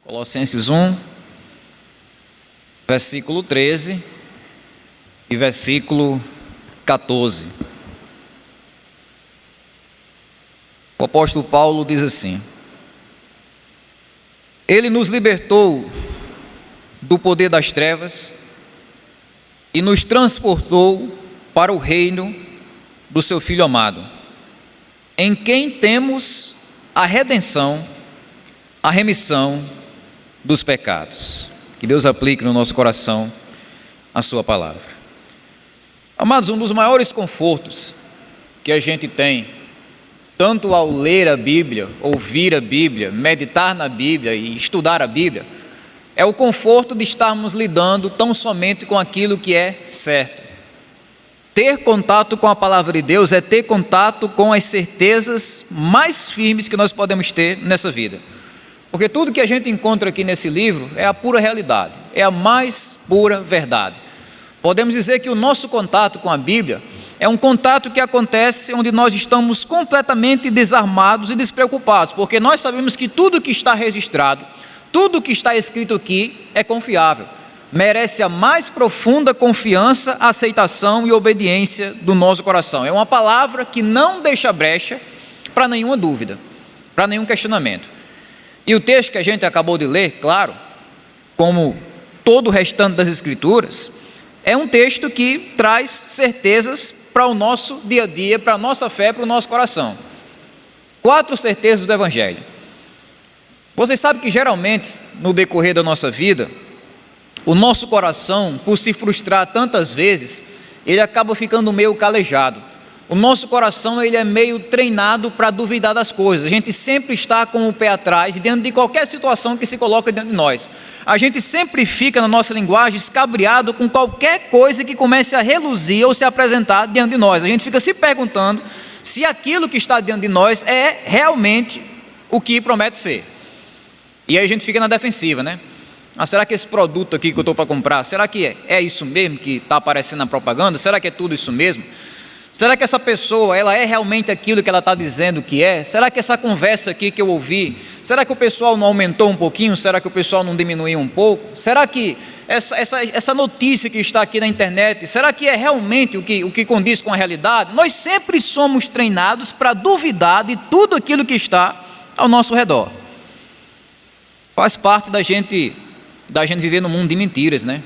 Colossenses 1, versículo 13 e versículo 14. O apóstolo Paulo diz assim: Ele nos libertou do poder das trevas e nos transportou para o reino do seu Filho amado, em quem temos a redenção, a remissão dos pecados. Que Deus aplique no nosso coração a sua palavra. Amados, um dos maiores confortos que a gente tem, tanto ao ler a Bíblia, ouvir a Bíblia, meditar na Bíblia e estudar a Bíblia, é o conforto de estarmos lidando tão somente com aquilo que é certo. Ter contato com a palavra de Deus é ter contato com as certezas mais firmes que nós podemos ter nessa vida. Porque tudo que a gente encontra aqui nesse livro é a pura realidade, é a mais pura verdade. Podemos dizer que o nosso contato com a Bíblia é um contato que acontece onde nós estamos completamente desarmados e despreocupados, porque nós sabemos que tudo que está registrado, tudo que está escrito aqui é confiável, merece a mais profunda confiança, aceitação e obediência do nosso coração. É uma palavra que não deixa brecha para nenhuma dúvida, para nenhum questionamento. E o texto que a gente acabou de ler, claro, como todo o restante das Escrituras, é um texto que traz certezas para o nosso dia a dia, para a nossa fé, para o nosso coração. 4 certezas do Evangelho. Vocês sabem que geralmente, no decorrer da nossa vida, o nosso coração, por se frustrar tantas vezes, ele acaba ficando meio calejado. O nosso coração, ele é meio treinado para duvidar das coisas. A gente sempre está com o pé atrás, diante de qualquer situação que se coloca diante de nós. A gente sempre fica, na nossa linguagem, escabriado com qualquer coisa que comece a reluzir ou se apresentar diante de nós. A gente fica se perguntando se aquilo que está diante de nós é realmente o que promete ser. E aí a gente fica na defensiva, né? Será que esse produto aqui que eu estou para comprar, será que é isso mesmo que está aparecendo na propaganda? Será que é tudo isso mesmo? Será que essa pessoa, ela é realmente aquilo que ela está dizendo que é? Será que essa conversa aqui que eu ouvi, será que o pessoal não aumentou um pouquinho? Será que o pessoal não diminuiu um pouco? Será que essa notícia que está aqui na internet, será que é realmente o que condiz com a realidade? Nós sempre somos treinados para duvidar de tudo aquilo que está ao nosso redor. Faz parte da gente viver num mundo de mentiras, né?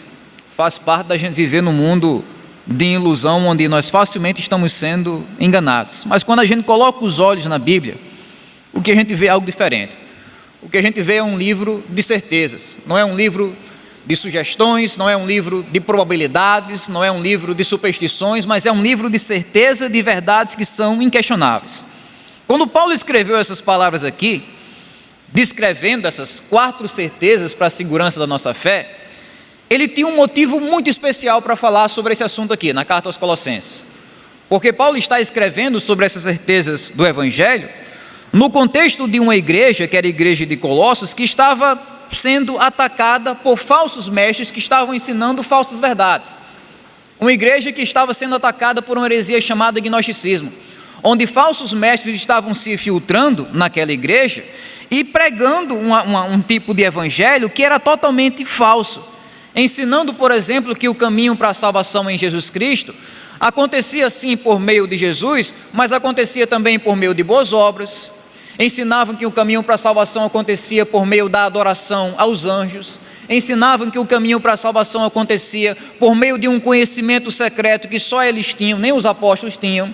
Faz parte da gente viver num mundo de ilusão, onde nós facilmente estamos sendo enganados. Mas quando a gente coloca os olhos na Bíblia, o que a gente vê é algo diferente. O que a gente vê é um livro de certezas, não é um livro de sugestões, não é um livro de probabilidades, não é um livro de superstições, mas é um livro de certeza, de verdades que são inquestionáveis. Quando Paulo escreveu essas palavras aqui, descrevendo essas 4 certezas para a segurança da nossa fé, ele tinha um motivo muito especial para falar sobre esse assunto aqui, na carta aos Colossenses. Porque Paulo está escrevendo sobre essas certezas do Evangelho no contexto de uma igreja, que era a igreja de Colossos, que estava sendo atacada por falsos mestres que estavam ensinando falsas verdades. Uma igreja que estava sendo atacada por uma heresia chamada gnosticismo, onde falsos mestres estavam se filtrando naquela igreja e pregando um tipo de evangelho que era totalmente falso, ensinando, por exemplo, que o caminho para a salvação em Jesus Cristo acontecia sim por meio de Jesus, mas acontecia também por meio de boas obras. Ensinavam que o caminho para a salvação acontecia por meio da adoração aos anjos. Ensinavam que o caminho para a salvação acontecia por meio de um conhecimento secreto que só eles tinham, nem os apóstolos tinham.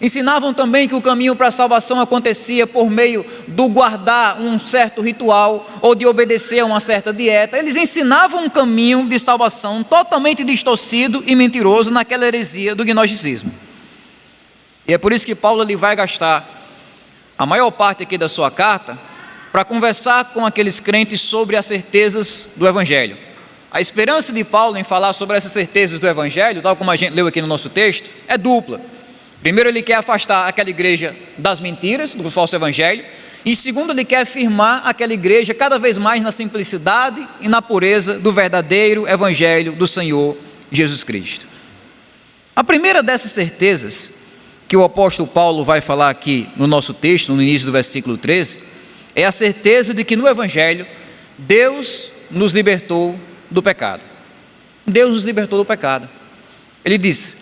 Ensinavam também que o caminho para a salvação acontecia por meio do guardar um certo ritual ou de obedecer a uma certa dieta. Eles ensinavam um caminho de salvação totalmente distorcido e mentiroso naquela heresia do gnosticismo. E é por isso que Paulo ele vai gastar a maior parte aqui da sua carta para conversar com aqueles crentes sobre as certezas do Evangelho. A esperança de Paulo em falar sobre essas certezas do Evangelho, tal como a gente leu aqui no nosso texto, é dupla. Primeiro, ele quer afastar aquela igreja das mentiras, do falso evangelho. E segundo, ele quer firmar aquela igreja cada vez mais na simplicidade e na pureza do verdadeiro evangelho do Senhor Jesus Cristo. A primeira dessas certezas que o apóstolo Paulo vai falar aqui no nosso texto, no início do versículo 13, é a certeza de que no evangelho Deus nos libertou do pecado. Deus nos libertou do pecado. Ele diz,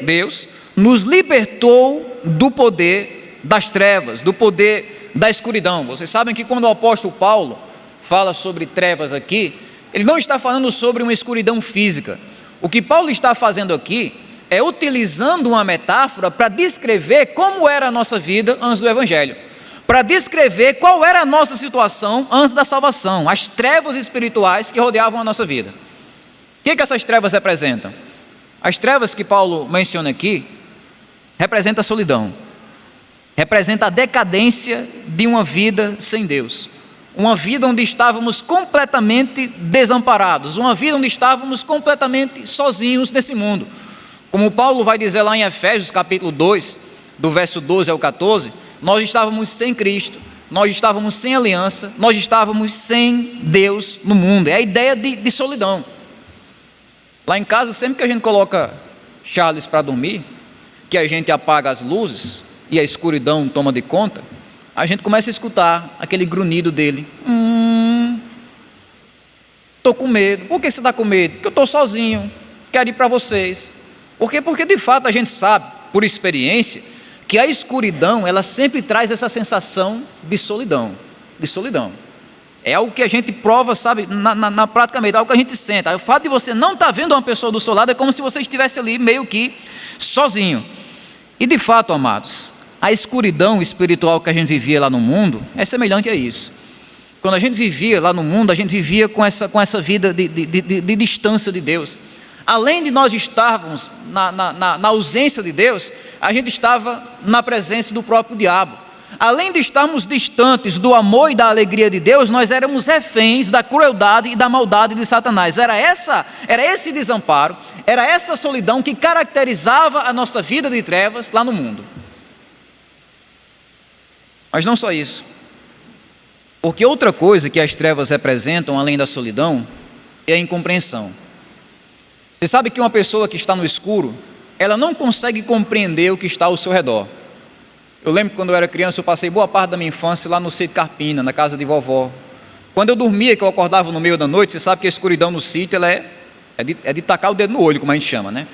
Deus, nos libertou do poder das trevas, do poder da escuridão. Vocês sabem que quando o apóstolo Paulo fala sobre trevas aqui, ele não está falando sobre uma escuridão física. O que Paulo está fazendo aqui é utilizando uma metáfora para descrever como era a nossa vida antes do Evangelho, para descrever qual era a nossa situação antes da salvação, as trevas espirituais que rodeavam a nossa vida. O que essas trevas representam? As trevas que Paulo menciona aqui representam a solidão, representa a decadência de uma vida sem Deus, uma vida onde estávamos completamente desamparados, uma vida onde estávamos completamente sozinhos nesse mundo. Como Paulo vai dizer lá em Efésios capítulo 2, do verso 12 ao 14, nós estávamos sem Cristo, nós estávamos sem aliança, nós estávamos sem Deus no mundo. É a ideia de solidão. Lá em casa, sempre que a gente coloca Charles para dormir, que a gente apaga as luzes e a escuridão toma de conta, a gente começa a escutar aquele grunhido dele. Estou com medo. Por que você está com medo? Porque eu estou sozinho, quero ir para vocês. Por quê? Porque de fato a gente sabe, por experiência, que a escuridão, ela sempre traz essa sensação de solidão, É algo que a gente prova, sabe, na praticamente, algo que a gente sente. O fato de você não estar vendo uma pessoa do seu lado é como se você estivesse ali meio que sozinho. E de fato, amados, a escuridão espiritual que a gente vivia lá no mundo é semelhante a isso. Quando a gente vivia lá no mundo, a gente vivia com essa vida de distância de Deus. Além de nós estarmos na ausência de Deus, a gente estava na presença do próprio diabo. Além de estarmos distantes do amor e da alegria de Deus, nós éramos reféns da crueldade e da maldade de Satanás. Era esse desamparo, era essa solidão que caracterizava a nossa vida de trevas lá no mundo. Mas não só isso, porque outra coisa que as trevas representam, além da solidão, é a incompreensão. Você sabe que uma pessoa que está no escuro, ela não consegue compreender o que está ao seu redor. Eu lembro que quando eu era criança, eu passei boa parte da minha infância lá no sítio Carpina, na casa de vovó. Quando eu dormia, que eu acordava no meio da noite, você sabe que a escuridão no sítio ela é de tacar o dedo no olho, como a gente chama, né?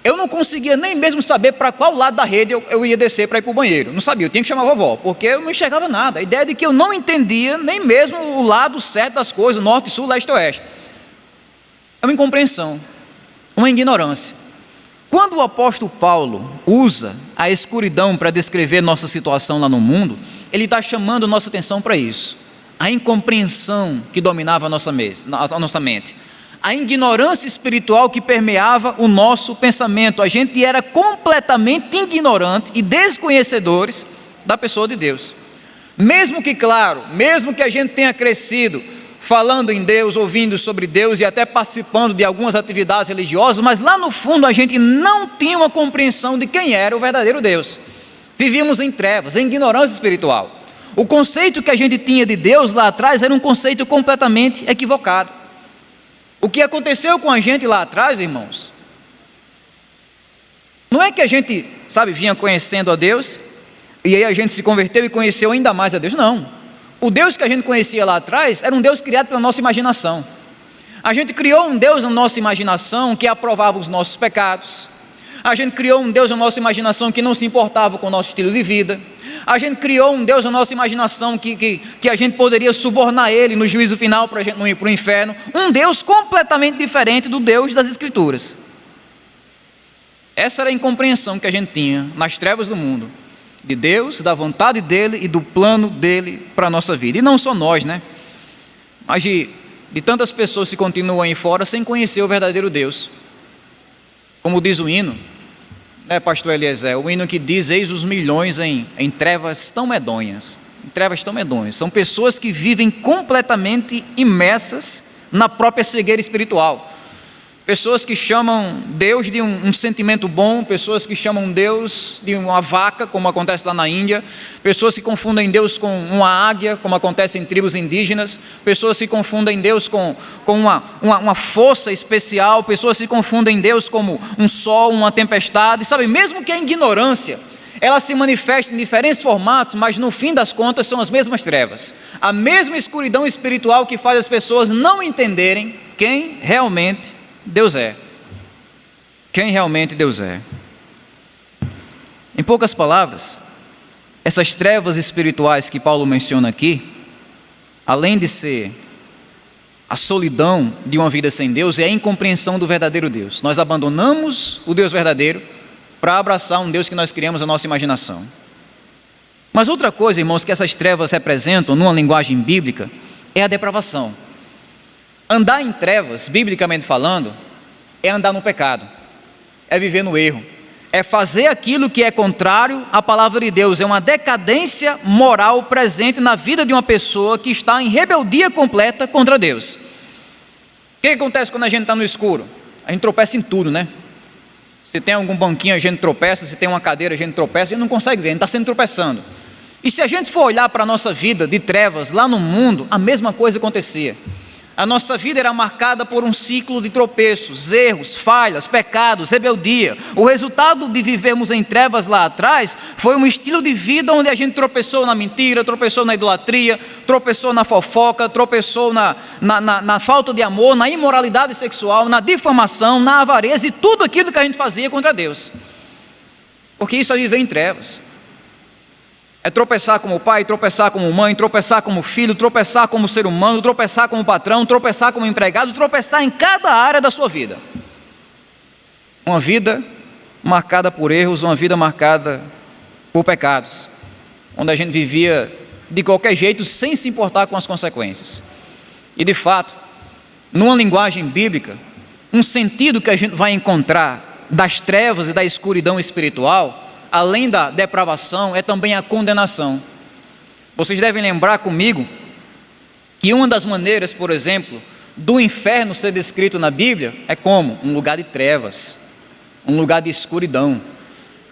Eu não conseguia nem mesmo saber para qual lado da rede eu ia descer para ir para o banheiro. Não sabia, eu tinha que chamar a vovó, porque eu não enxergava nada. A ideia de que eu não entendia nem mesmo o lado certo das coisas, norte, sul, leste e oeste. É uma incompreensão, uma ignorância. Quando o apóstolo Paulo usa a escuridão para descrever nossa situação lá no mundo, ele está chamando nossa atenção para isso. A incompreensão que dominava a nossa mente. A ignorância espiritual que permeava o nosso pensamento. A gente era completamente ignorante e desconhecedores da pessoa de Deus. Mesmo que, claro, mesmo que a gente tenha crescido falando em Deus, ouvindo sobre Deus e até participando de algumas atividades religiosas, mas lá no fundo a gente não tinha uma compreensão de quem era o verdadeiro Deus. Vivíamos em trevas, em ignorância espiritual. O conceito que a gente tinha de Deus lá atrás era um conceito completamente equivocado. O que aconteceu com a gente lá atrás, irmãos, não é que a gente, vinha conhecendo a Deus, e aí a gente se converteu e conheceu ainda mais a Deus, não. O Deus que a gente conhecia lá atrás era um Deus criado pela nossa imaginação. A gente criou um Deus na nossa imaginação que aprovava os nossos pecados. A gente criou um Deus na nossa imaginação que não se importava com o nosso estilo de vida. A gente criou um Deus na nossa imaginação que a gente poderia subornar Ele no juízo final para a gente não ir para o inferno. Um Deus completamente diferente do Deus das Escrituras. Essa era a incompreensão que a gente tinha nas trevas do mundo. De Deus, da vontade dEle e do plano dEle para a nossa vida. E não só nós, né? Mas de tantas pessoas que continuam aí fora sem conhecer o verdadeiro Deus. Como diz o hino, né, pastor Eliezer? O hino que diz, eis os milhões em trevas tão medonhas. Em trevas tão medonhas. São pessoas que vivem completamente imersas na própria cegueira espiritual. Pessoas que chamam Deus de um sentimento bom, pessoas que chamam Deus de uma vaca, como acontece lá na Índia, pessoas que confundem Deus com uma águia, como acontece em tribos indígenas, pessoas que confundem Deus com uma força especial, pessoas que confundem Deus como um sol, uma tempestade, mesmo que a ignorância ela se manifesta em diferentes formatos, mas no fim das contas são as mesmas trevas. A mesma escuridão espiritual que faz as pessoas não entenderem quem realmente Deus é. Quem realmente Deus é. Em poucas palavras, essas trevas espirituais que Paulo menciona aqui, além de ser a solidão de uma vida sem Deus, é a incompreensão do verdadeiro Deus. Nós abandonamos o Deus verdadeiro para abraçar um Deus que nós criamos na nossa imaginação. Mas outra coisa, irmãos, que essas trevas representam numa linguagem bíblica é a depravação. Andar em trevas, biblicamente falando, é andar no pecado, é viver no erro, é fazer aquilo que é contrário à palavra de Deus, é uma decadência moral presente na vida de uma pessoa que está em rebeldia completa contra Deus. O que acontece quando a gente está no escuro? A gente tropeça em tudo, né? Se tem algum banquinho a gente tropeça, se tem uma cadeira a gente tropeça, a gente não consegue ver, a gente está sempre tropeçando. E se a gente for olhar para a nossa vida de trevas lá no mundo, a mesma coisa acontecia. A nossa vida era marcada por um ciclo de tropeços, erros, falhas, pecados, rebeldia. O resultado de vivermos em trevas lá atrás foi um estilo de vida onde a gente tropeçou na mentira, tropeçou na idolatria, tropeçou na fofoca, tropeçou na falta de amor, na imoralidade sexual, na difamação, na avareza e tudo aquilo que a gente fazia contra Deus. Porque isso é viver em trevas. É tropeçar como pai, tropeçar como mãe, tropeçar como filho, tropeçar como ser humano, tropeçar como patrão, tropeçar como empregado, tropeçar em cada área da sua vida. Uma vida marcada por erros, uma vida marcada por pecados, onde a gente vivia de qualquer jeito sem se importar com as consequências. E de fato, numa linguagem bíblica, um sentido que a gente vai encontrar das trevas e da escuridão espiritual, além da depravação, é também a condenação. Vocês devem lembrar comigo que uma das maneiras, por exemplo, do inferno ser descrito na Bíblia é como? Um lugar de trevas, um lugar de escuridão.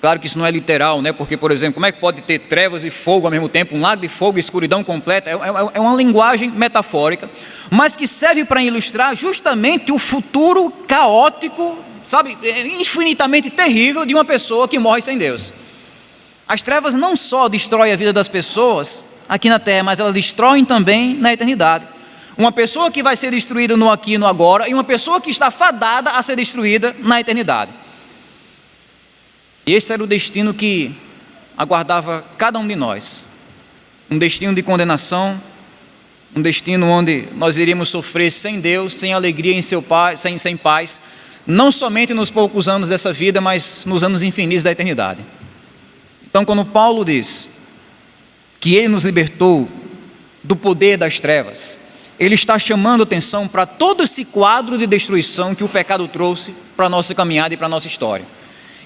Claro que isso não é literal, né? Porque, por exemplo, como é que pode ter trevas e fogo ao mesmo tempo, um lago de fogo e escuridão completa? É uma linguagem metafórica, mas que serve para ilustrar justamente o futuro caótico, sabe, infinitamente terrível de uma pessoa que morre sem Deus. As trevas não só destroem a vida das pessoas aqui na terra, mas elas destroem também na eternidade. Uma pessoa que vai ser destruída no aqui e no agora, e uma pessoa que está fadada a ser destruída na eternidade. E esse era o destino que aguardava cada um de nós. Um destino de condenação, um destino onde nós iríamos sofrer sem Deus, sem alegria, sem paz, não somente nos poucos anos dessa vida, mas nos anos infinitos da eternidade. Então, quando Paulo diz que ele nos libertou do poder das trevas, ele está chamando atenção para todo esse quadro de destruição que o pecado trouxe para a nossa caminhada e para a nossa história.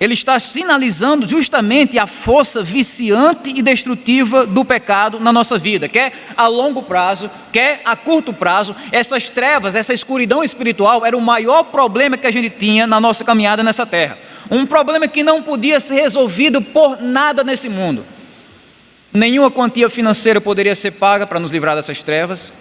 Ele está sinalizando justamente a força viciante e destrutiva do pecado na nossa vida, quer a longo prazo, quer a curto prazo. Essas trevas, essa escuridão espiritual era o maior problema que a gente tinha na nossa caminhada nessa terra. Um problema que não podia ser resolvido por nada nesse mundo. Nenhuma quantia financeira poderia ser paga para nos livrar dessas trevas.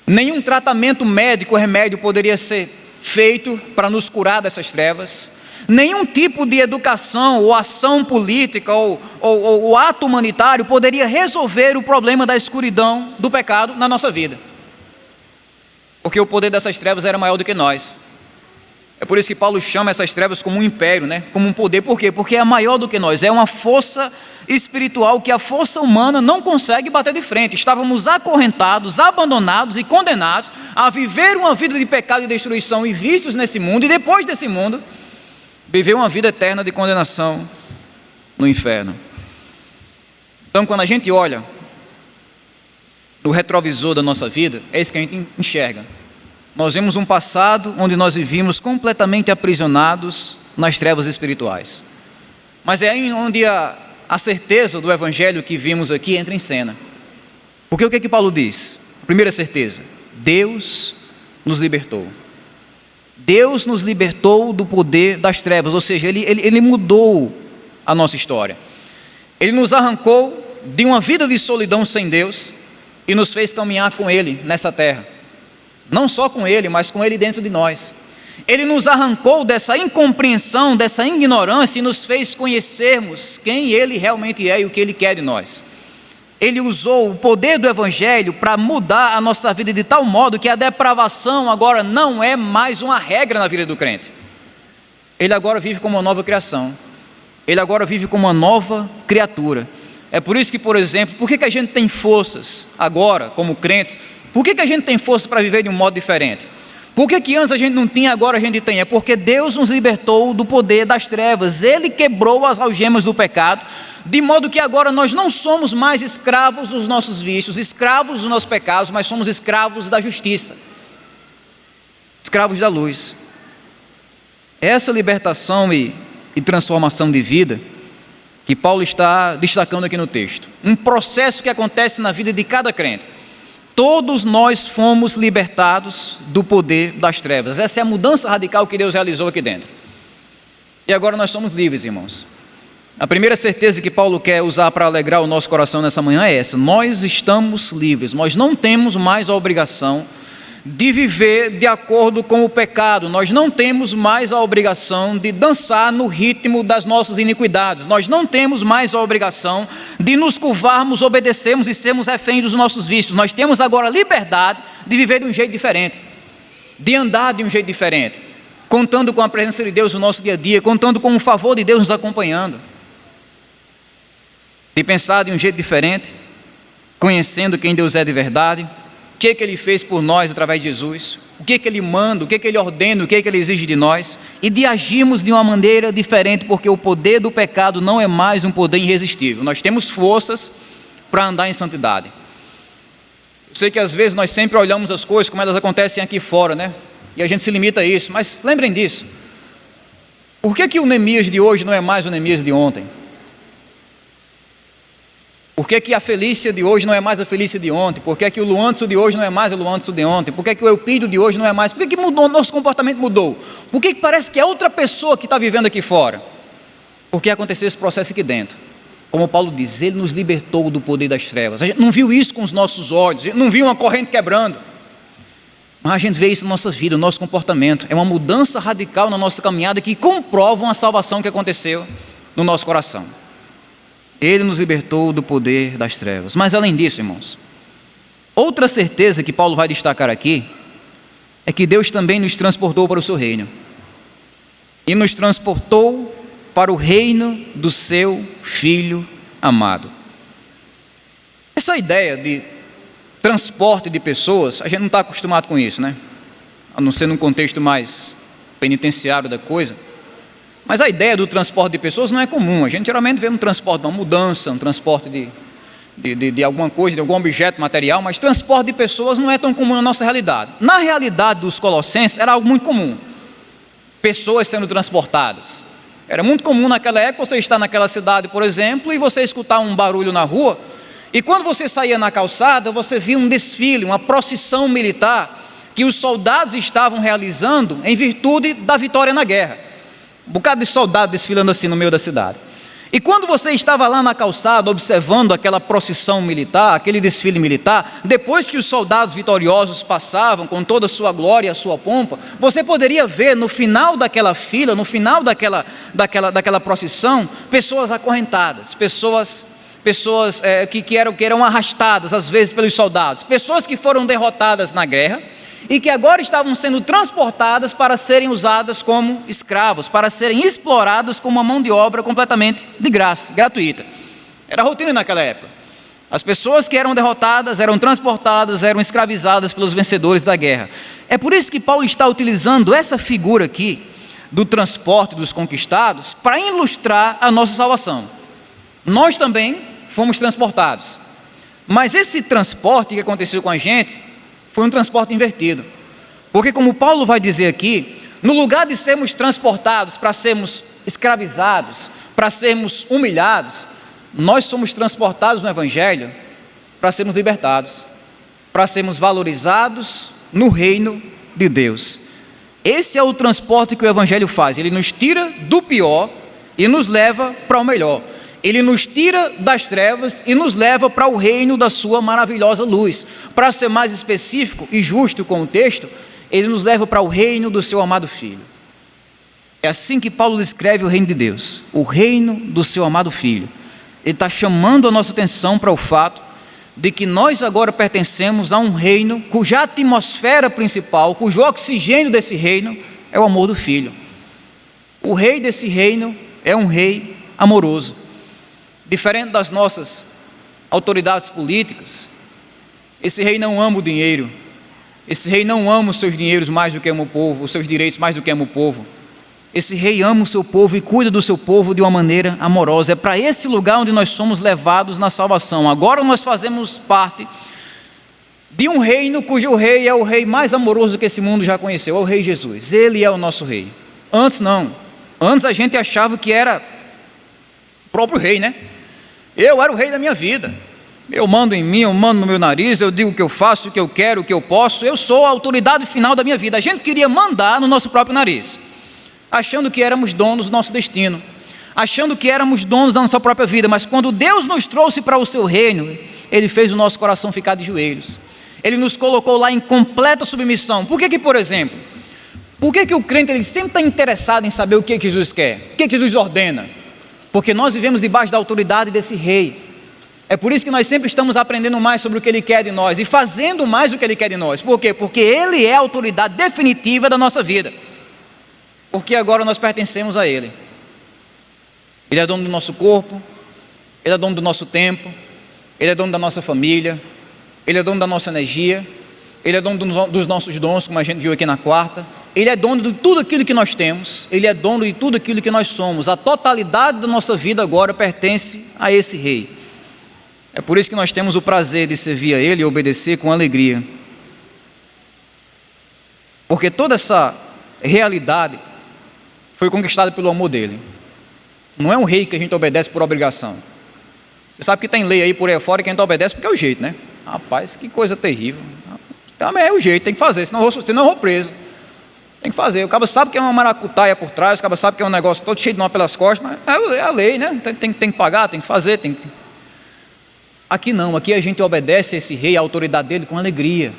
Nenhum tratamento médico ou remédio poderia ser feito para nos curar dessas trevas. Nenhum tipo de educação ou ação política ou ato humanitário poderia resolver o problema da escuridão do pecado na nossa vida. Porque o poder dessas trevas era maior do que nós. É por isso que Paulo chama essas trevas como um império, né? Como um poder. Por quê? Porque é maior do que nós. É uma força espiritual que a força humana não consegue bater de frente. Estávamos acorrentados, abandonados e condenados a viver uma vida de pecado e destruição e vícios nesse mundo, e depois desse mundo viver uma vida eterna de condenação no inferno. Então, quando a gente olha no retrovisor da nossa vida, é isso que a gente enxerga. Nós vemos um passado onde nós vivíamos completamente aprisionados nas trevas espirituais. Mas é aí onde a certeza do evangelho que vimos aqui entra em cena. Porque o que é que Paulo diz? Primeira certeza: Deus nos libertou. Deus nos libertou do poder das trevas, ou seja, Ele mudou a nossa história. Ele nos arrancou de uma vida de solidão sem Deus e nos fez caminhar com Ele nessa terra. Não só com Ele, mas com Ele dentro de nós. Ele nos arrancou dessa incompreensão, dessa ignorância e nos fez conhecermos quem Ele realmente é e o que Ele quer de nós. Ele usou o poder do Evangelho para mudar a nossa vida de tal modo que a depravação agora não é mais uma regra na vida do crente. Ele agora vive como uma nova criação. Ele agora vive como uma nova criatura. É por isso que, por exemplo, por que a gente tem forças agora, como crentes? Por que a gente tem força para viver de um modo diferente? Por que antes a gente não tinha, agora a gente tem? É porque Deus nos libertou do poder das trevas. Ele quebrou as algemas do pecado, de modo que agora nós não somos mais escravos dos nossos vícios, escravos dos nossos pecados, mas somos escravos da justiça, escravos da luz. Essa libertação e transformação de vida que Paulo está destacando aqui no texto, um processo que acontece na vida de cada crente. Todos nós fomos libertados do poder das trevas. Essa é a mudança radical que Deus realizou aqui dentro. E agora nós somos livres, irmãos. A primeira certeza que Paulo quer usar para alegrar o nosso coração nessa manhã é essa: nós estamos livres, nós não temos mais a obrigação de viver de acordo com o pecado, nós não temos mais a obrigação de dançar no ritmo das nossas iniquidades, nós não temos mais a obrigação de nos curvarmos, obedecermos e sermos reféns dos nossos vícios. Nós temos agora liberdade de viver de um jeito diferente, de andar de um jeito diferente, contando com a presença de Deus no nosso dia a dia, contando com o favor de Deus nos acompanhando, de pensar de um jeito diferente, conhecendo quem Deus é de verdade, o que Ele fez por nós através de Jesus, o que Ele manda, o que Ele ordena, o que Ele exige de nós, e de agirmos de uma maneira diferente, porque o poder do pecado não é mais um poder irresistível. Nós temos forças para andar em santidade. Eu sei que às vezes nós sempre olhamos as coisas como elas acontecem aqui fora, né? E a gente se limita a isso, mas lembrem disso. Por que o Neemias de hoje não é mais o Neemias de ontem? Por que a Felícia de hoje não é mais a Felícia de ontem? Por que o Luanderson de hoje não é mais o Luanderson de ontem? Por que o Eupídio de hoje não é mais? Por que mudou, nosso comportamento mudou? Por que parece que é outra pessoa que está vivendo aqui fora? Porque aconteceu esse processo aqui dentro. Como Paulo diz, Ele nos libertou do poder das trevas. A gente não viu isso com os nossos olhos, a gente não viu uma corrente quebrando. Mas a gente vê isso na nossa vida, no nosso comportamento. É uma mudança radical na nossa caminhada que comprova a salvação que aconteceu no nosso coração. Ele nos libertou do poder das trevas. Mas além disso, irmãos, outra certeza que Paulo vai destacar aqui é que Deus também nos transportou para o seu reino. E nos transportou para o reino do seu Filho amado. Essa ideia de transporte de pessoas, a gente não está acostumado com isso, né? A não ser num contexto mais penitenciário da coisa. Mas a ideia do transporte de pessoas não é comum. A gente geralmente vê um transporte de uma mudança, um transporte de alguma coisa, de algum objeto material, mas transporte de pessoas não é tão comum na nossa realidade. Na realidade dos colossenses era algo muito comum. Pessoas sendo transportadas. Era muito comum naquela época você estar naquela cidade, por exemplo, e você escutar um barulho na rua, e quando você saía na calçada, você via um desfile, uma procissão militar, que os soldados estavam realizando em virtude da vitória na guerra. Um bocado de soldado desfilando assim no meio da cidade. E quando você estava lá na calçada observando aquela procissão militar, aquele desfile militar, depois que os soldados vitoriosos passavam com toda a sua glória e a sua pompa, você poderia ver no final daquela fila, no final daquela procissão, pessoas acorrentadas, pessoas que eram arrastadas às vezes pelos soldados, pessoas que foram derrotadas na guerra, e que agora estavam sendo transportadas para serem usadas como escravos, para serem explorados como uma mão de obra completamente de graça, gratuita. Era a rotina naquela época. As pessoas que eram derrotadas, eram transportadas, eram escravizadas pelos vencedores da guerra. É por isso que Paulo está utilizando essa figura aqui, do transporte dos conquistados, para ilustrar a nossa salvação. Nós também fomos transportados. Mas esse transporte que aconteceu com a gente foi um transporte invertido, porque como Paulo vai dizer aqui, no lugar de sermos transportados para sermos escravizados, para sermos humilhados, nós somos transportados no Evangelho para sermos libertados, para sermos valorizados no reino de Deus. Esse é o transporte que o Evangelho faz. Ele nos tira do pior e nos leva para o melhor. Ele nos tira das trevas e nos leva para o reino da sua maravilhosa luz. Para ser mais específico e justo com o texto, Ele nos leva para o reino do seu amado Filho. É assim que Paulo descreve o reino de Deus, o reino do seu amado Filho. Ele está chamando a nossa atenção para o fato de que nós agora pertencemos a um reino cuja atmosfera principal, cujo oxigênio desse reino é o amor do Filho. O rei desse reino é um rei amoroso. Diferente das nossas autoridades políticas, esse rei não ama o dinheiro, esse rei não ama os seus dinheiros mais do que ama o povo, os seus direitos mais do que ama o povo. Esse rei ama o seu povo e cuida do seu povo de uma maneira amorosa. É para esse lugar onde nós somos levados na salvação. Agora nós fazemos parte de um reino cujo rei é o rei mais amoroso que esse mundo já conheceu, é o rei Jesus. Ele é o nosso rei. Antes não. Antes a gente achava que era o próprio rei, né? Eu era o rei da minha vida. Eu mando em mim, eu mando no meu nariz, eu digo o que eu faço, o que eu quero, o que eu posso. Eu sou a autoridade final da minha vida. A gente queria mandar no nosso próprio nariz, achando que éramos donos do nosso destino, achando que éramos donos da nossa própria vida. Mas quando Deus nos trouxe para o seu reino, Ele fez o nosso coração ficar de joelhos. Ele nos colocou lá em completa submissão. Por que, por exemplo, por que o crente ele sempre está interessado em saber o que Jesus quer? O que Jesus ordena? Porque nós vivemos debaixo da autoridade desse rei. É por isso que nós sempre estamos aprendendo mais sobre o que Ele quer de nós e fazendo mais o que Ele quer de nós. Por quê? Porque Ele é a autoridade definitiva da nossa vida. Porque agora nós pertencemos a Ele. Ele é dono do nosso corpo, Ele é dono do nosso tempo, Ele é dono da nossa família, Ele é dono da nossa energia, Ele é dono dos nossos dons, como a gente viu aqui na quarta. Ele é dono de tudo aquilo que nós temos, Ele é dono de tudo aquilo que nós somos. A totalidade da nossa vida agora pertence a esse rei. É por isso que nós temos o prazer de servir a Ele e obedecer com alegria. Porque toda essa realidade foi conquistada pelo amor dEle. Não é um rei que a gente obedece por obrigação. Você sabe que tem lei aí por aí fora que a gente obedece porque é o jeito, né? Rapaz, que coisa terrível. Também é o jeito, tem que fazer, senão eu vou preso. Tem que fazer. O cara sabe que é uma maracutaia por trás, o cara sabe que é um negócio todo cheio de nó pelas costas, mas é a lei, né? Tem que pagar, tem que fazer, tem que... Aqui não, aqui a gente obedece a esse rei, a autoridade dele com alegria.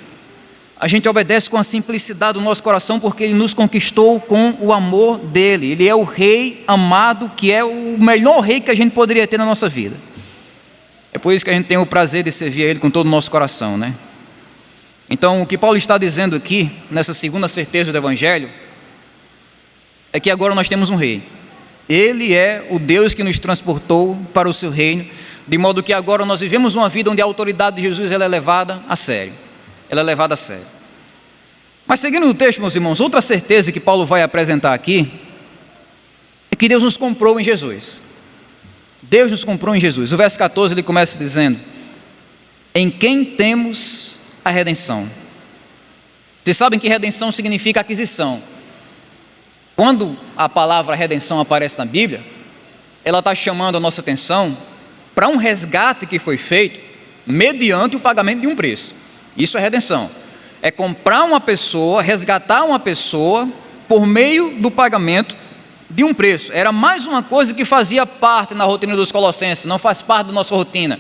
A gente obedece com a simplicidade do nosso coração, porque Ele nos conquistou com o amor dEle. Ele é o rei amado, que é o melhor rei que a gente poderia ter na nossa vida. É por isso que a gente tem o prazer de servir a Ele com todo o nosso coração, né? Então, o que Paulo está dizendo aqui, nessa segunda certeza do Evangelho, é que agora nós temos um rei. Ele é o Deus que nos transportou para o seu reino, de modo que agora nós vivemos uma vida onde a autoridade de Jesus ela é levada a sério. Ela é levada a sério. Mas seguindo no texto, meus irmãos, outra certeza que Paulo vai apresentar aqui é que Deus nos comprou em Jesus. Deus nos comprou em Jesus. O verso 14 ele começa dizendo: em quem temos a redenção. Vocês sabem que redenção significa aquisição. Quando a palavra redenção aparece na Bíblia, ela está chamando a nossa atenção para um resgate que foi feito mediante o pagamento de um preço. Isso é redenção. É comprar uma pessoa, resgatar uma pessoa por meio do pagamento de um preço. Era mais uma coisa que fazia parte na rotina dos colossenses, não faz parte da nossa rotina.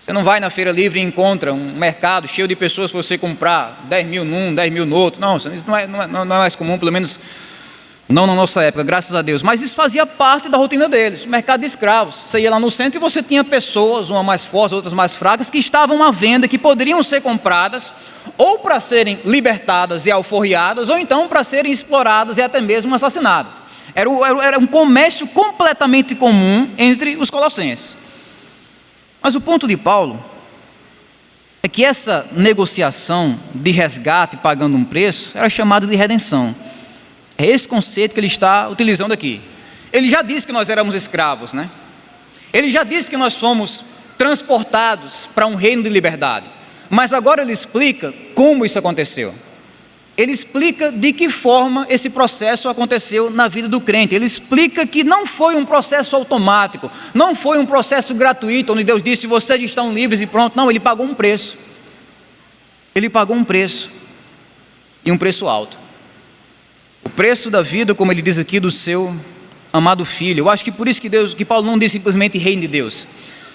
Você não vai na feira livre e encontra um mercado cheio de pessoas para você comprar 10 mil num, 10 mil no outro. Não, isso não é mais comum, pelo menos não na nossa época, graças a Deus. Mas isso fazia parte da rotina deles, o mercado de escravos. Você ia lá no centro e você tinha pessoas, umas mais fortes, outras mais fracas, que estavam à venda, que poderiam ser compradas, ou para serem libertadas e alforriadas, ou então para serem exploradas e até mesmo assassinadas. Era um comércio completamente comum entre os colossenses. Mas o ponto de Paulo é que essa negociação de resgate pagando um preço era chamada de redenção. É esse conceito que ele está utilizando aqui. Ele já disse que nós éramos escravos, né? Ele já disse que nós fomos transportados para um reino de liberdade. Mas agora ele explica como isso aconteceu. Ele explica de que forma esse processo aconteceu na vida do crente. Ele explica que não foi um processo automático, não foi um processo gratuito, onde Deus disse, vocês estão livres e pronto. Não, ele pagou um preço. Ele pagou um preço, e um preço alto. O preço da vida, como ele diz aqui, do seu amado Filho. Eu acho que por isso que Paulo não diz simplesmente reino de Deus.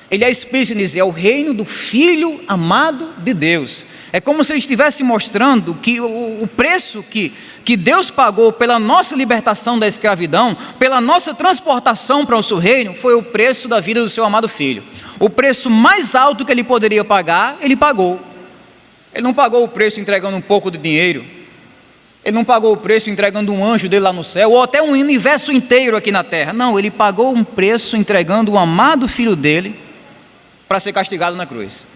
Ele é explícito em dizer, é o reino do Filho amado de Deus. É como se ele estivesse mostrando que o preço que Deus pagou pela nossa libertação da escravidão, pela nossa transportação para o seu reino, foi o preço da vida do seu amado filho. O preço mais alto que ele poderia pagar, ele pagou. Ele não pagou o preço entregando um pouco de dinheiro. Ele não pagou o preço entregando um anjo dele lá no céu, ou até um universo inteiro aqui na terra. Não, ele pagou um preço entregando o amado filho dele para ser castigado na cruz.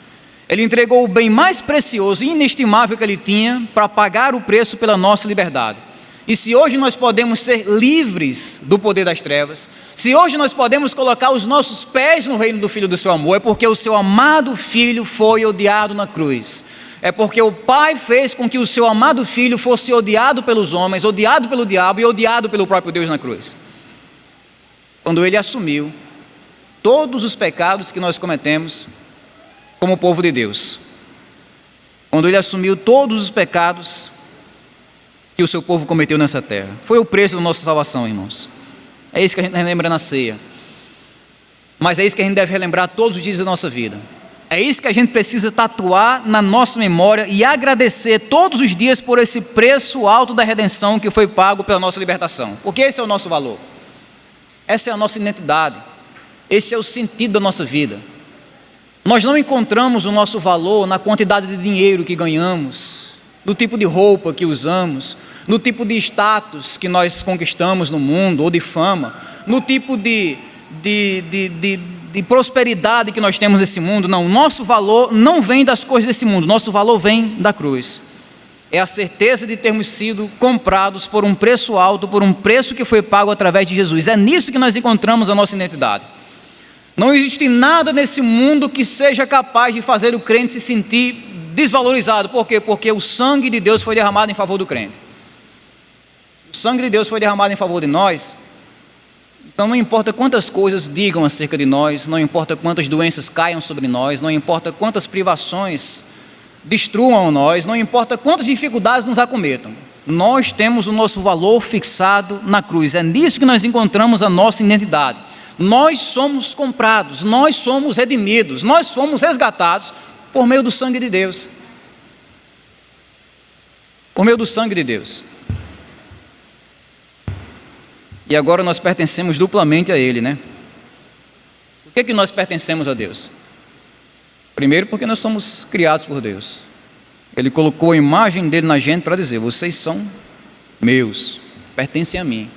Ele entregou o bem mais precioso e inestimável que ele tinha para pagar o preço pela nossa liberdade. E se hoje nós podemos ser livres do poder das trevas, se hoje nós podemos colocar os nossos pés no reino do Filho do seu amor, é porque o seu amado filho foi odiado na cruz. É porque o Pai fez com que o seu amado filho fosse odiado pelos homens, odiado pelo diabo e odiado pelo próprio Deus na cruz. Quando ele assumiu todos os pecados que nós cometemos como povo de Deus. Quando ele assumiu todos os pecados que o seu povo cometeu nessa terra. Foi o preço da nossa salvação, irmãos. É isso que a gente relembra na ceia. Mas é isso que a gente deve relembrar todos os dias da nossa vida. É isso que a gente precisa tatuar na nossa memória e agradecer todos os dias por esse preço alto da redenção que foi pago pela nossa libertação. Porque esse é o nosso valor. Essa é a nossa identidade. Esse é o sentido da nossa vida. Nós não encontramos o nosso valor na quantidade de dinheiro que ganhamos, no tipo de roupa que usamos, no tipo de status que nós conquistamos no mundo, ou de fama, no tipo de prosperidade que nós temos nesse mundo. Não, nosso valor não vem das coisas desse mundo, nosso valor vem da cruz. É a certeza de termos sido comprados por um preço alto, por um preço que foi pago através de Jesus. É nisso que nós encontramos a nossa identidade. Não existe nada nesse mundo que seja capaz de fazer o crente se sentir desvalorizado. Por quê? Porque o sangue de Deus foi derramado em favor do crente. O sangue de Deus foi derramado em favor de nós. Então não importa quantas coisas digam acerca de nós, não importa quantas doenças caiam sobre nós, não importa quantas privações destruam nós, não importa quantas dificuldades nos acometam. Nós temos o nosso valor fixado na cruz. É nisso que nós encontramos a nossa identidade. Nós somos comprados, nós somos redimidos, nós fomos resgatados por meio do sangue de Deus. Por meio do sangue de Deus. E agora nós pertencemos duplamente a Ele, né? Por que nós pertencemos a Deus? Primeiro, porque nós somos criados por Deus. Ele colocou a imagem dele na gente para dizer: vocês são meus, pertencem a mim.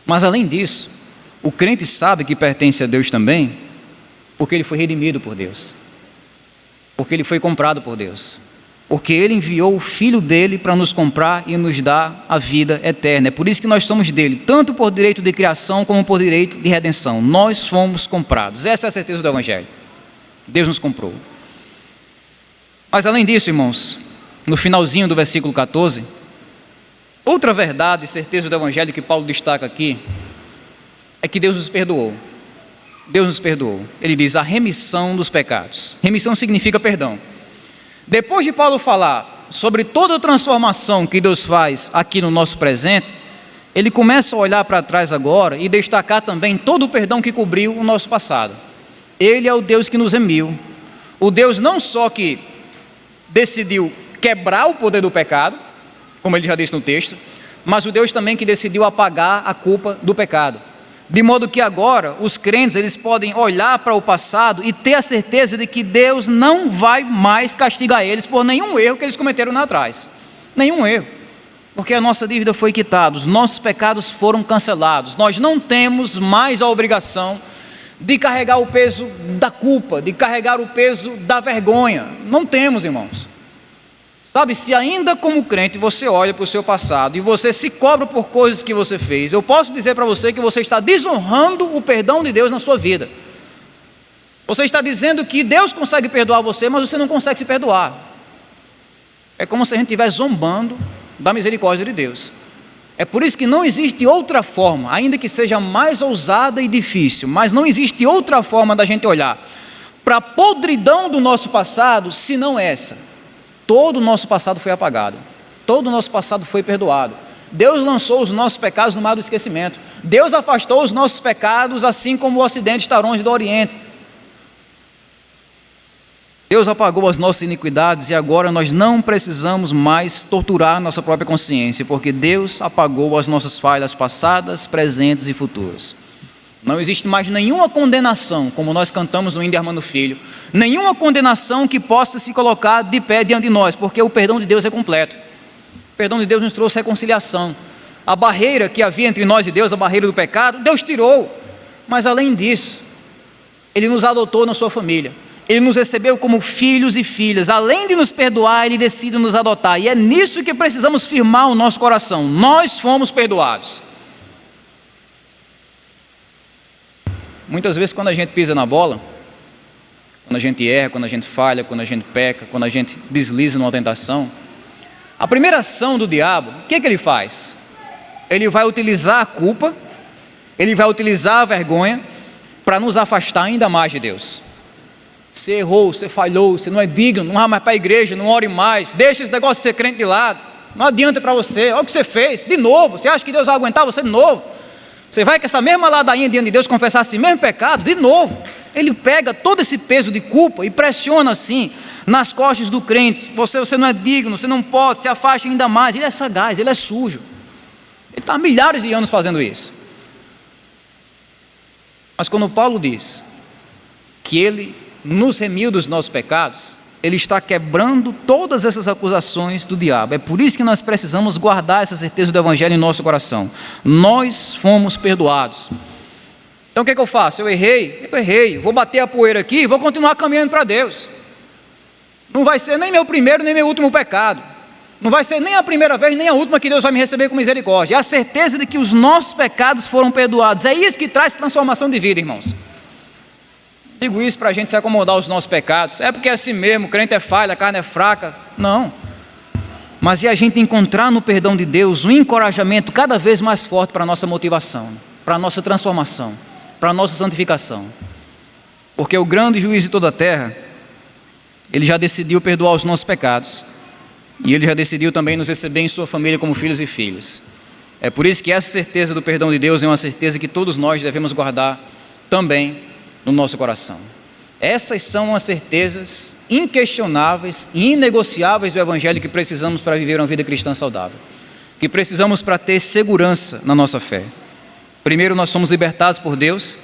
Mas além disso, o crente sabe que pertence a Deus também, porque ele foi redimido por Deus, porque ele foi comprado por Deus, porque ele enviou o Filho dele para nos comprar e nos dar a vida eterna. É por isso que nós somos dele, tanto por direito de criação como por direito de redenção. Nós fomos comprados. Essa é a certeza do Evangelho. Deus nos comprou. Mas além disso, irmãos, no finalzinho do versículo 14, outra verdade e certeza do Evangelho que Paulo destaca aqui é que Deus nos perdoou. Deus nos perdoou. Ele diz a remissão dos pecados. Remissão significa perdão. Depois de Paulo falar sobre toda a transformação que Deus faz aqui no nosso presente, ele começa a olhar para trás agora e destacar também todo o perdão que cobriu o nosso passado. Ele é o Deus que nos remiu. O Deus não só que decidiu quebrar o poder do pecado, como ele já disse no texto, mas o Deus também que decidiu apagar a culpa do pecado. De modo que agora os crentes eles podem olhar para o passado e ter a certeza de que Deus não vai mais castigar eles por nenhum erro que eles cometeram lá atrás. Nenhum erro. Porque a nossa dívida foi quitada, os nossos pecados foram cancelados. Nós não temos mais a obrigação de carregar o peso da culpa, de carregar o peso da vergonha. Não temos, irmãos. Sabe, se ainda como crente você olha para o seu passado e você se cobra por coisas que você fez, eu posso dizer para você que você está desonrando o perdão de Deus na sua vida. Você está dizendo que Deus consegue perdoar você, mas você não consegue se perdoar. É como se a gente estivesse zombando da misericórdia de Deus. É por isso que não existe outra forma, ainda que seja mais ousada e difícil, mas não existe outra forma da gente olhar para a podridão do nosso passado, senão essa. Todo o nosso passado foi apagado, todo o nosso passado foi perdoado. Deus lançou os nossos pecados no mar do esquecimento. Deus afastou os nossos pecados, assim como o Ocidente está longe do Oriente. Deus apagou as nossas iniquidades e agora nós não precisamos mais torturar nossa própria consciência, porque Deus apagou as nossas falhas passadas, presentes e futuras. Não existe mais nenhuma condenação, como nós cantamos no hino de Armando Filho, nenhuma condenação que possa se colocar de pé diante de nós, porque o perdão de Deus é completo. O perdão de Deus nos trouxe reconciliação. A barreira que havia entre nós e Deus, a barreira do pecado, Deus tirou. Mas além disso, Ele nos adotou na sua família. Ele nos recebeu como filhos e filhas. Além de nos perdoar, Ele decide nos adotar. E é nisso que precisamos firmar o nosso coração. Nós fomos perdoados. Muitas vezes quando a gente pisa na bola, quando a gente erra, quando a gente falha, quando a gente peca, quando a gente desliza numa tentação, a primeira ação do diabo, o que é que ele faz? Ele vai utilizar a culpa, ele vai utilizar a vergonha para nos afastar ainda mais de Deus. Você errou, você falhou, você não é digno, não vai mais para a igreja, não ore mais, deixa esse negócio de ser crente de lado, não adianta para você, olha o que você fez, de novo, você acha que Deus vai aguentar você de novo? Você vai com essa mesma ladainha diante de Deus confessar esse mesmo pecado, de novo. Ele pega todo esse peso de culpa e pressiona assim, nas costas do crente, você não é digno, você não pode, se afaste ainda mais, ele é sagaz, ele é sujo. Ele está há milhares de anos fazendo isso. Mas quando Paulo diz que Ele nos remiu dos nossos pecados, Ele está quebrando todas essas acusações do diabo. É por isso que nós precisamos guardar essa certeza do Evangelho em nosso coração. Nós fomos perdoados. Então o que é que eu faço? Eu errei, vou bater a poeira aqui e vou continuar caminhando para Deus. Não vai ser nem meu primeiro nem meu último pecado. Não vai ser nem a primeira vez nem a última que Deus vai me receber com misericórdia. É a certeza de que os nossos pecados foram perdoados. É isso que traz transformação de vida, irmãos. Digo isso para a gente se acomodar aos nossos pecados. É porque é assim mesmo, o crente é falha, a carne é fraca. Não. Mas é a gente encontrar no perdão de Deus um encorajamento cada vez mais forte para a nossa motivação, para a nossa transformação, para a nossa santificação. Porque o grande juiz de toda a terra, Ele já decidiu perdoar os nossos pecados. E Ele já decidiu também nos receber em sua família como filhos e filhas. É por isso que essa certeza do perdão de Deus é uma certeza que todos nós devemos guardar também no nosso coração. Essas são as certezas inquestionáveis e inegociáveis do Evangelho que precisamos para viver uma vida cristã saudável, que precisamos para ter segurança na nossa fé. Primeiro, nós somos libertados por Deus.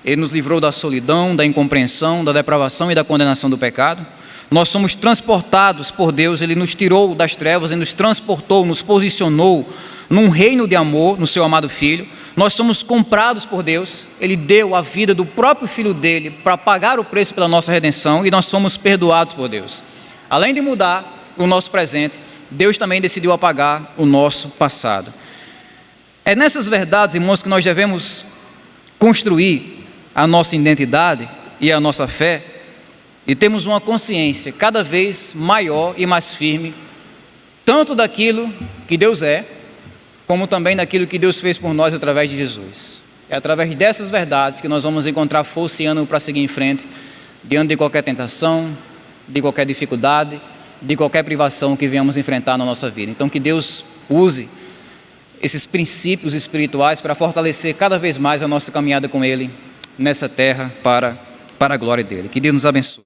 Ele nos livrou da solidão, da incompreensão, da depravação e da condenação do pecado. Nós somos transportados por Deus. Ele nos tirou das trevas e nos transportou, nos posicionou num reino de amor, no seu amado Filho. Nós somos comprados por Deus. Ele deu a vida do próprio Filho dele para pagar o preço pela nossa redenção, e nós somos perdoados por Deus. Além de mudar o nosso presente, Deus também decidiu apagar o nosso passado. É nessas verdades, irmãos, que nós devemos construir a nossa identidade e a nossa fé, e temos uma consciência cada vez maior e mais firme, tanto daquilo que Deus é, como também daquilo que Deus fez por nós através de Jesus. É através dessas verdades que nós vamos encontrar força e ânimo para seguir em frente, diante de qualquer tentação, de qualquer dificuldade, de qualquer privação que venhamos enfrentar na nossa vida. Então que Deus use esses princípios espirituais para fortalecer cada vez mais a nossa caminhada com Ele nessa terra para a glória dEle. Que Deus nos abençoe.